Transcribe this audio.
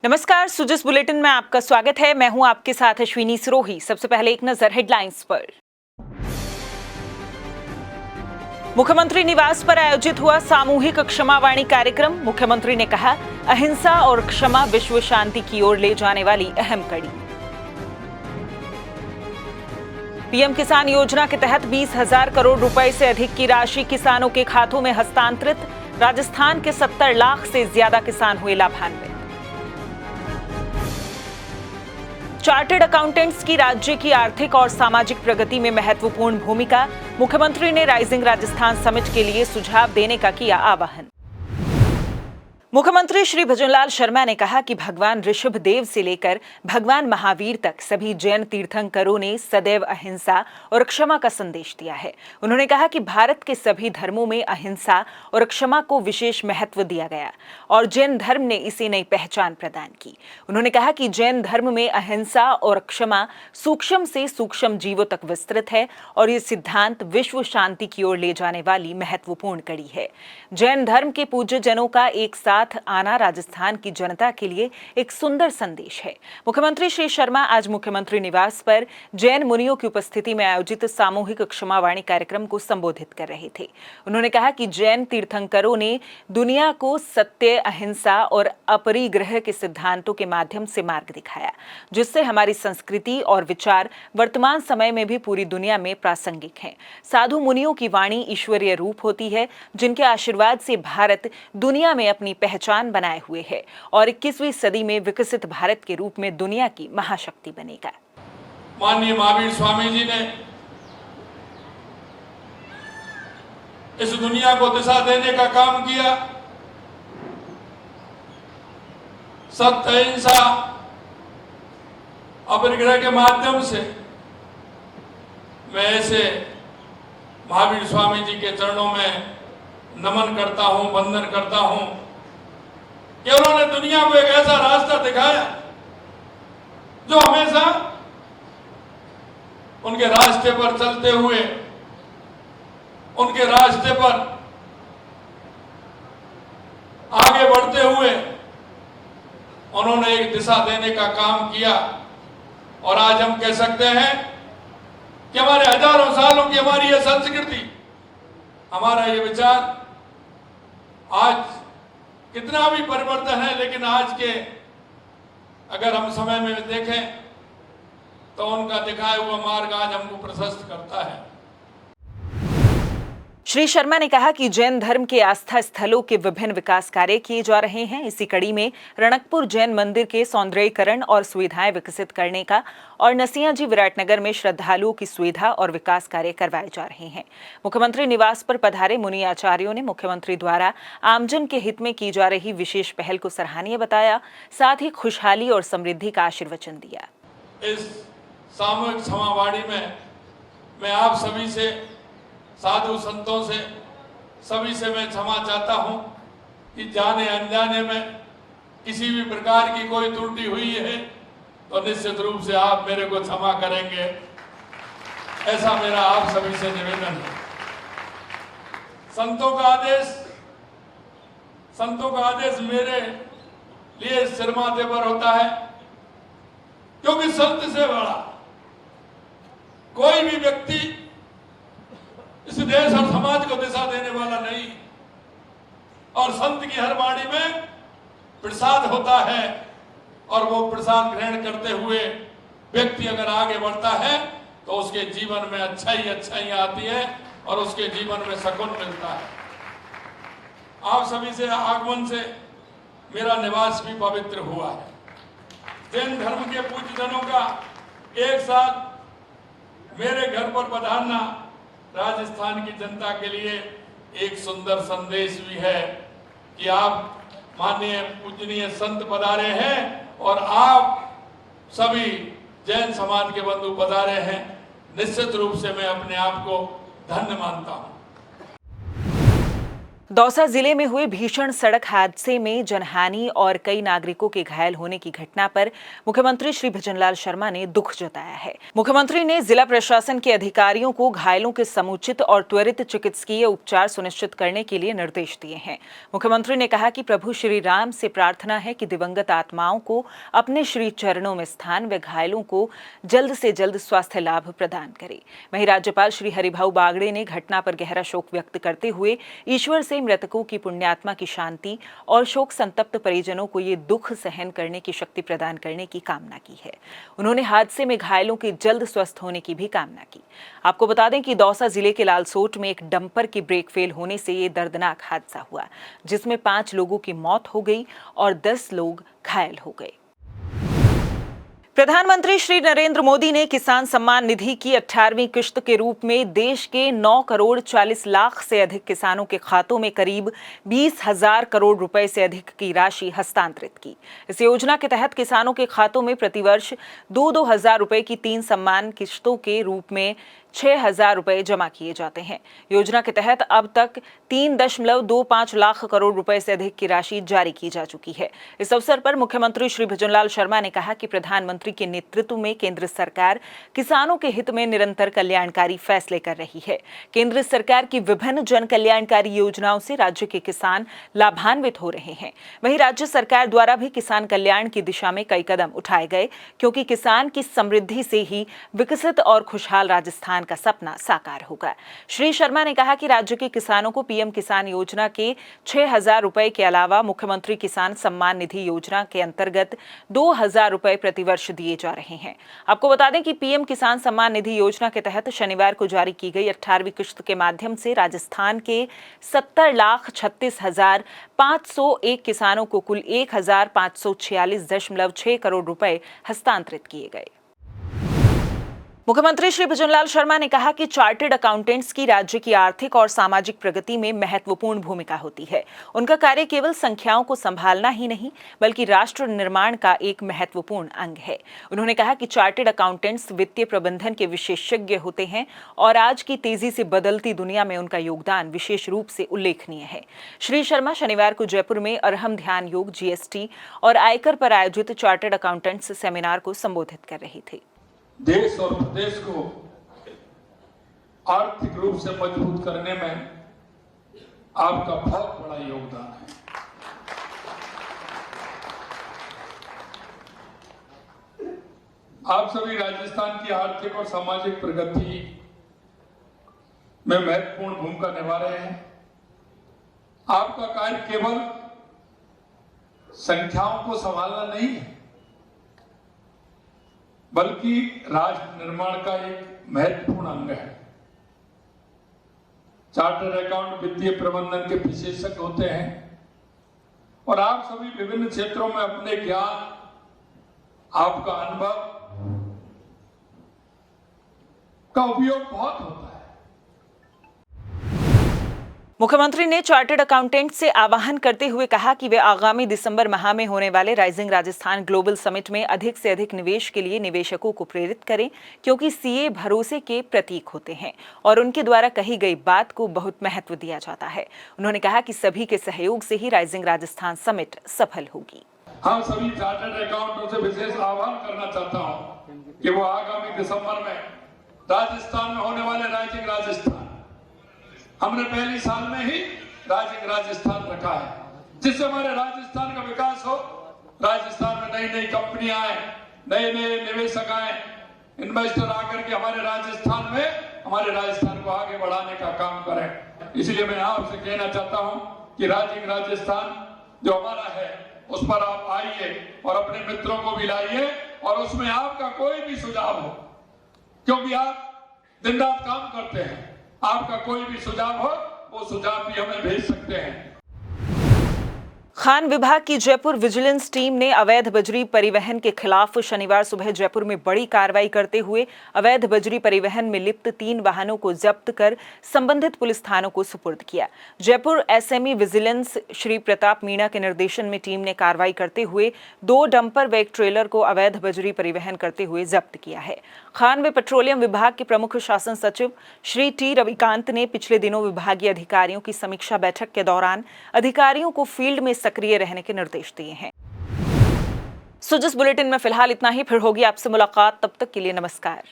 नमस्कार, सुजस बुलेटिन में आपका स्वागत है। मैं हूं आपके साथ अश्विनी सिरोही। सबसे पहले एक नजर हेडलाइंस पर। मुख्यमंत्री निवास पर आयोजित हुआ सामूहिक क्षमावाणी कार्यक्रम। मुख्यमंत्री ने कहा, अहिंसा और क्षमा विश्व शांति की ओर ले जाने वाली अहम कड़ी। पीएम किसान योजना के तहत 20,000 करोड़ रुपए से अधिक की राशि किसानों के खातों में हस्तांतरित। राजस्थान के 70 लाख से ज्यादा किसान हुए लाभान्वित। चार्टर्ड अकाउंटेंट्स की राज्य की आर्थिक और सामाजिक प्रगति में महत्वपूर्ण भूमिका। मुख्यमंत्री ने राइजिंग राजस्थान समिट के लिए सुझाव देने का किया आह्वान। मुख्यमंत्री श्री भजनलाल शर्मा ने कहा कि भगवान ऋषभ देव से लेकर भगवान महावीर तक सभी जैन तीर्थंकरों ने सदैव अहिंसा और क्षमा का संदेश दिया है। उन्होंने कहा कि भारत के सभी धर्मों में अहिंसा और क्षमा को विशेष महत्व दिया गया और जैन धर्म ने इसे नई पहचान प्रदान की। उन्होंने कहा कि जैन धर्म में अहिंसा और क्षमा सूक्ष्म से सूक्ष्म जीवों तक विस्तृत है और ये सिद्धांत विश्व शांति की ओर ले जाने वाली महत्वपूर्ण कड़ी है। जैन धर्म के पूज्य जनों का एक साथ आना राजस्थान की जनता के लिए एक सुंदर संदेश है। मुख्यमंत्री श्री शर्मा आज मुख्यमंत्री निवास पर जैन मुनियों की उपस्थिति में आयोजित सामूहिक क्षमावाणी कार्यक्रम को संबोधित कर रहे थे। उन्होंने कहा कि जैन तीर्थंकरों ने दुनिया को सत्य, अहिंसा और अपरिग्रह के सिद्धांतों के माध्यम से मार्ग दिखाया, जिससे हमारी संस्कृति और विचार वर्तमान समय में भी पूरी दुनिया में प्रासंगिक हैं। साधु मुनियों की वाणी ईश्वरीय रूप होती है, जिनके आशीर्वाद से भारत दुनिया में अपनी पहचान बनाए हुए है और 21वीं सदी में विकसित भारत के रूप में दुनिया की महाशक्ति बनेगा। माननीय महावीर स्वामी जी ने इस दुनिया को दिशा देने का काम किया। सत्य, अहिंसा, अपरिग्रह के माध्यम से मैं ऐसे महावीर स्वामी जी के चरणों में नमन करता हूं, वंदन करता हूं कि उन्होंने दुनिया को एक ऐसा रास्ता दिखाया जो हमेशा उनके रास्ते पर चलते हुए, उनके रास्ते पर आगे बढ़ते हुए उन्होंने एक दिशा देने का काम किया। और आज हम कह सकते हैं कि हमारे हजारों सालों की हमारी यह संस्कृति, हमारा ये विचार आज कितना भी परिवर्तन है, लेकिन आज के अगर हम समय में देखें तो उनका दिखाया हुआ मार्ग आज हमको प्रशस्त करता है। श्री शर्मा ने कहा कि जैन धर्म के आस्था स्थलों के विभिन्न विकास कार्य किए जा रहे हैं। इसी कड़ी में रणकपुर जैन मंदिर के सौंदर्यीकरण और सुविधाएं विकसित करने का और नसिया जी विराटनगर में श्रद्धालुओं की सुविधा और विकास कार्य करवाए जा रहे हैं। मुख्यमंत्री निवास पर पधारे मुनि आचार्यों ने मुख्यमंत्री द्वारा आमजन के हित में की जा रही विशेष पहल को सराहनीय बताया, साथ ही खुशहाली और समृद्धि का आशीर्वचन दिया। इस सामूहिक क्षमावाणी में मैं आप सभी से, साधु संतों से, सभी से मैं क्षमा चाहता हूं कि जाने अनजाने में किसी भी प्रकार की कोई त्रुटि हुई है तो निश्चित रूप से आप मेरे को क्षमा करेंगे, ऐसा मेरा आप सभी से निवेदन है। संतों का आदेश मेरे लिए सिर माथे पर होता है, क्योंकि संत से बड़ा कोई भी व्यक्ति इस देश और समाज को दिशा देने वाला नहीं। और संत की हर वाणी में प्रसाद होता है और वो प्रसाद ग्रहण करते हुए व्यक्ति अगर आगे बढ़ता है तो उसके जीवन में अच्छाई आती है और उसके जीवन में सुकून मिलता है। आप सभी से आगमन से मेरा निवास भी पवित्र हुआ है। जैन धर्म के पूज्य जनों का एक साथ मेरे घर पर पधारना राजस्थान की जनता के लिए एक सुंदर संदेश भी है कि आप माननीय पूजनीय संत पधारे हैं और आप सभी जैन समाज के बंधु पधारे हैं। निश्चित रूप से मैं अपने आप को धन्य मानता हूं। दौसा जिले में हुए भीषण सड़क हादसे में जनहानि और कई नागरिकों के घायल होने की घटना पर मुख्यमंत्री श्री भजनलाल शर्मा ने दुख जताया है। मुख्यमंत्री ने जिला प्रशासन के अधिकारियों को घायलों के समुचित और त्वरित चिकित्सकीय उपचार सुनिश्चित करने के लिए निर्देश दिए हैं। मुख्यमंत्री ने कहा कि प्रभु श्री राम से प्रार्थना है कि दिवंगत आत्माओं को अपने श्री चरणों में स्थान व घायलों को जल्द से जल्द स्वास्थ्य लाभ प्रदान करे। वहीं राज्यपाल श्री हरिभाऊ बागड़े ने घटना पर गहरा शोक व्यक्त करते हुए ईश्वर से मृतकों की पुण्यात्मा की शांति और शोक संतप्त परिजनों को ये दुख सहन करने की शक्ति प्रदान करने की कामना की है। उन्होंने हादसे में घायलों के जल्द स्वस्थ होने की भी कामना की। आपको बता दें कि दौसा जिले के लालसोट में एक डंपर की ब्रेक फेल होने से ये दर्दनाक हादसा हुआ, जिसमें 5 लोगों की मौत हो गई और 10 लोग घायल हो गए। प्रधानमंत्री श्री नरेंद्र मोदी ने किसान सम्मान निधि की 18वीं किश्त के रूप में देश के 9 करोड़ 40 लाख से अधिक किसानों के खातों में करीब 20,000 करोड़ रुपए से अधिक की राशि हस्तांतरित की। इस योजना के तहत किसानों के खातों में प्रतिवर्ष 2-2 हजार रुपए की 3 सम्मान किश्तों के रूप में 6,000 रुपए जमा किए जाते हैं। योजना के तहत अब तक 3.25 लाख करोड़ रुपए से अधिक की राशि जारी की जा चुकी है। इस अवसर पर मुख्यमंत्री श्री भजनलाल शर्मा ने कहा कि प्रधानमंत्री के नेतृत्व में केंद्र सरकार किसानों के हित में निरंतर कल्याणकारी फैसले कर रही है। केंद्र सरकार की विभिन्न जन कल्याणकारी योजनाओं से राज्य के किसान लाभान्वित हो रहे हैं। वहीं राज्य सरकार द्वारा भी किसान कल्याण की दिशा में कई कदम उठाए गए, क्योंकि किसान की समृद्धि से ही विकसित और खुशहाल राजस्थान का सपना साकार होगा। श्री शर्मा ने कहा कि राज्य के किसानों को पीएम किसान योजना के 6,000 रुपए के अलावा मुख्यमंत्री किसान सम्मान निधि योजना के अंतर्गत 2,000 रुपए प्रतिवर्ष दिए जा रहे हैं। आपको बता दें कि पीएम किसान सम्मान निधि योजना के तहत शनिवार को जारी की गई 18वीं किश्त के माध्यम से राजस्थान के 70,36,501 किसानों को कुल 1,546.6 करोड़ रुपए हस्तांतरित किए गए। मुख्यमंत्री श्री भजनलाल शर्मा ने कहा कि चार्टर्ड अकाउंटेंट्स की राज्य की आर्थिक और सामाजिक प्रगति में महत्वपूर्ण भूमिका होती है। उनका कार्य केवल संख्याओं को संभालना ही नहीं, बल्कि राष्ट्र निर्माण का एक महत्वपूर्ण अंग है। उन्होंने कहा कि चार्टर्ड अकाउंटेंट्स वित्तीय प्रबंधन के विशेषज्ञ होते हैं और आज की तेजी से बदलती दुनिया में उनका योगदान विशेष रूप से उल्लेखनीय है। श्री शर्मा शनिवार को जयपुर में अर्हम ध्यान योग, जीएसटी और आयकर पर आयोजित चार्टर्ड अकाउंटेंट्स सेमिनार को संबोधित कर रहे थे। देश और प्रदेश को आर्थिक रूप से मजबूत करने में आपका बहुत बड़ा योगदान है। आप सभी राजस्थान की आर्थिक और सामाजिक प्रगति में महत्वपूर्ण भूमिका निभा रहे हैं। आपका कार्य केवल संख्याओं को संभालना नहीं है, बल्कि राष्ट्र निर्माण का एक महत्वपूर्ण अंग है। चार्टर्ड अकाउंट वित्तीय प्रबंधन के विशेषज्ञ होते हैं और आप सभी विभिन्न क्षेत्रों में अपने ज्ञान, आपका अनुभव का उपयोग बहुत होता है। मुख्यमंत्री ने चार्टर्ड अकाउंटेंट से आह्वान करते हुए कहा कि वे आगामी दिसंबर माह में होने वाले राइजिंग राजस्थान ग्लोबल समिट में अधिक से अधिक निवेश के लिए निवेशकों को प्रेरित करें, क्योंकि सीए भरोसे के प्रतीक होते हैं और उनके द्वारा कही गई बात को बहुत महत्व दिया जाता है। उन्होंने कहा कि सभी के सहयोग से ही राइजिंग राजस्थान समिट सफल होगी। हम सभी चार्टर्ड अकाउंटेंटों से विशेष आह्वान करना चाहता हूं कि वो आगामी दिसंबर में राजस्थान में होने वाले राइजिंग राजस्थान, हमने पहली साल में ही राइजिंग राजस्थान रखा है, जिससे हमारे राजस्थान का विकास हो, राजस्थान में नई नई कंपनियां आए, नए नए निवेशक आए, इन्वेस्टर आकर के हमारे राजस्थान को आगे बढ़ाने का काम करें। इसलिए मैं आपसे कहना चाहता हूं कि राइजिंग राजस्थान जो हमारा है उस पर आप आइए और अपने मित्रों को भी लाइए और उसमें आपका कोई भी सुझाव हो, क्योंकि आप दिन रात काम करते हैं, आपका कोई भी सुझाव हो वो सुझाव भी हमें भेज सकते हैं। खान विभाग की जयपुर विजिलेंस टीम ने अवैध बजरी परिवहन के खिलाफ शनिवार सुबह जयपुर में बड़ी कार्रवाई करते हुए अवैध बजरी परिवहन में लिप्त 3 वाहनों को जब्त कर संबंधित पुलिस थानों को सुपुर्द किया। जयपुर एसएमई विजिलेंस श्री प्रताप मीणा के निर्देशन में टीम ने कार्रवाई करते हुए 2 डंपर व एक ट्रेलर को अवैध बजरी परिवहन करते हुए जब्त किया है। खान व पेट्रोलियम विभाग के प्रमुख शासन सचिव श्री टी रविकांत ने पिछले दिनों विभागीय अधिकारियों की समीक्षा बैठक के दौरान अधिकारियों को फील्ड में सक्रिय रहने के निर्देश दिए हैं। सो जिस बुलेटिन में फिलहाल इतना ही, फिर होगी आपसे मुलाकात, तब तक के लिए नमस्कार।